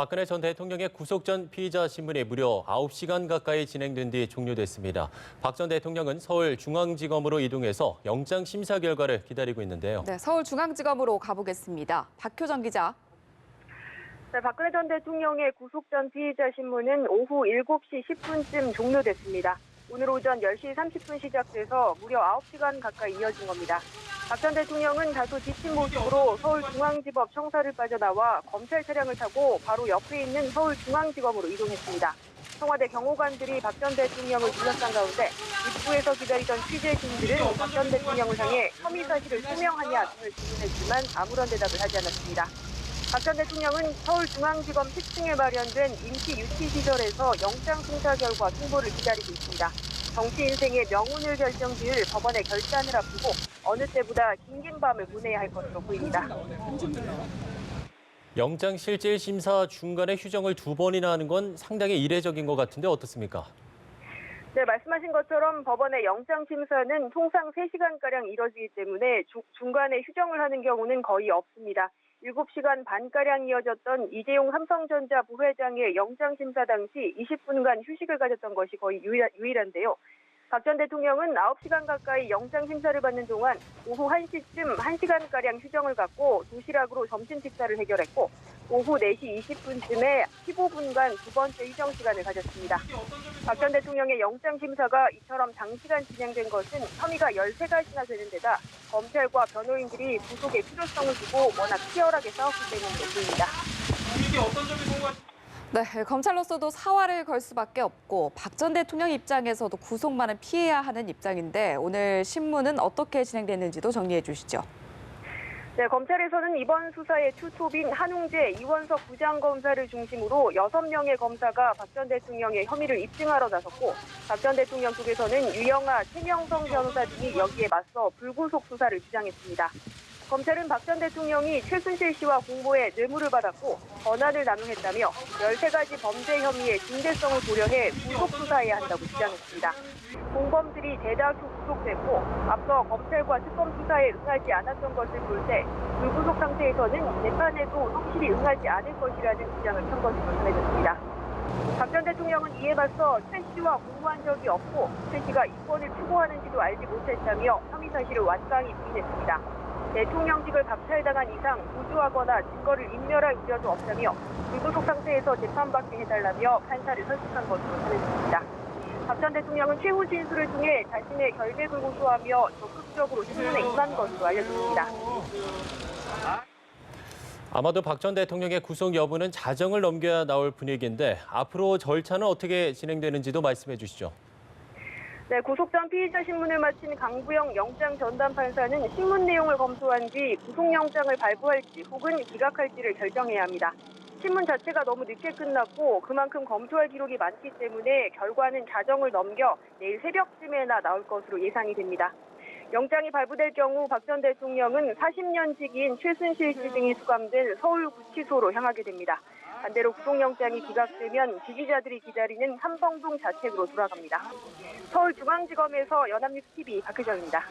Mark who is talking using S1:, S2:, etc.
S1: 박근혜 전 대통령의 구속 전 피의자 신문이 무려 9시간 가까이 진행된 뒤 종료됐습니다. 박 전 대통령은 서울중앙지검으로 이동해서 영장 심사 결과를 기다리고 있는데요.
S2: 네, 서울중앙지검으로 가보겠습니다. 박효정 기자.
S3: 네, 박근혜 전 대통령의 구속 전 피의자 신문은 오후 7시 10분쯤 종료됐습니다. 오늘 오전 10시 30분 시작돼서 무려 9시간 가까이 이어진 겁니다. 박 전 대통령은 다소 지친 모습으로 서울중앙지법 청사를 빠져나와 검찰 차량을 타고 바로 옆에 있는 서울중앙지검으로 이동했습니다. 청와대 경호관들이 박 전 대통령을 둘러싼 가운데 입구에서 기다리던 취재진들은 박 전 대통령을 향해 혐의 사실을 소명하냐 등을 질문했지만 아무런 대답을 하지 않았습니다. 박 전 대통령은 서울중앙지검 10층에 마련된 임시 유치시설에서 영장심사 결과 통보를 기다리고 있습니다. 정치 인생의 명운을 결정지을 법원의 결단을 앞두고 어느 때보다 긴긴 밤을 보내야 할 것으로 보입니다.
S1: 영장 실질 심사 중간에 휴정을 2번이나 하는 건 상당히 이례적인 것 같은데 어떻습니까?
S3: 네, 말씀하신 것처럼 법원의 영장 심사는 통상 3시간가량 이뤄지기 때문에 중간에 휴정을 하는 경우는 거의 없습니다. 7시간 반가량 이어졌던 이재용 삼성전자 부회장의 영장 심사 당시 20분간 휴식을 가졌던 것이 거의 유일한데요. 박 전 대통령은 9시간 가까이 영장 심사를 받는 동안 오후 1시쯤 1시간가량 휴정을 갖고 도시락으로 점심 식사를 해결했고 오후 4시 20분쯤에 15분간 두 번째 휴정 시간을 가졌습니다. 박 전 대통령의 영장 심사가 이처럼 장시간 진행된 것은 혐의가 13가지나 되는 데다 검찰과 변호인들이 구속의 필요성을 두고 워낙 치열하게 싸웠기 때문으로 보입니다.
S4: 이게 어떤 점이 궁금하십니까?
S2: 네, 검찰로서도 사활을 걸 수밖에 없고 박 전 대통령 입장에서도 구속만은 피해야 하는 입장인데 오늘 신문은 어떻게 진행됐는지도 정리해 주시죠.
S3: 네, 검찰에서는 이번 수사의 투톱인 한웅재, 이원석 부장검사를 중심으로 6명의 검사가 박 전 대통령의 혐의를 입증하러 나섰고 박 전 대통령 쪽에서는 유영하, 최명성 변호사 등이 여기에 맞서 불구속 수사를 주장했습니다. 검찰은 박 전 대통령이 최순실 씨와 공모해 뇌물을 받았고 권한을 남용했다며 13가지 범죄 혐의의 중대성을 고려해 구속 수사해야 한다고 주장했습니다. 공범들이 대다수 구속됐고 앞서 검찰과 특검 수사에 응하지 않았던 것을 볼 때 불구속 상태에서는 재판에도 확실히 응하지 않을 것이라는 주장을 편 것으로 전해졌습니다. 박 전 대통령은 이에 맞서 최 씨와 공모한 적이 없고 최 씨가 이권을 추구하는지도 알지 못했다며 혐의 사실을 완강히 부인했습니다. 대통령직을 박탈당한 이상 도주하거나 증거를 인멸할 우려도 없다며 불구속 상태에서 재판받게 해달라며 판사를 설득한 것으로 전해졌습니다. 박 전 대통령은 최후 진술을 통해 자신의 결백을 호소하며 적극적으로 신문에 임한 것으로 알려졌습니다.
S1: 아마도 박 전 대통령의 구속 여부는 자정을 넘겨야 나올 분위기인데 앞으로 절차는 어떻게 진행되는지도 말씀해 주시죠.
S3: 네, 구속 전 피의자 신문을 마친 강부영 영장 전담 판사는 신문 내용을 검토한 뒤 구속영장을 발부할지 혹은 기각할지를 결정해야 합니다. 신문 자체가 너무 늦게 끝났고 그만큼 검토할 기록이 많기 때문에 결과는 자정을 넘겨 내일 새벽쯤에나 나올 것으로 예상이 됩니다. 영장이 발부될 경우 박 전 대통령은 40년직인 최순실 씨 등이 수감된 서울구치소로 향하게 됩니다. 반대로 구속영장이 기각되면 지지자들이 기다리는 삼성동 자택으로 돌아갑니다. 서울중앙지검에서 연합뉴스 TV 박효정입니다.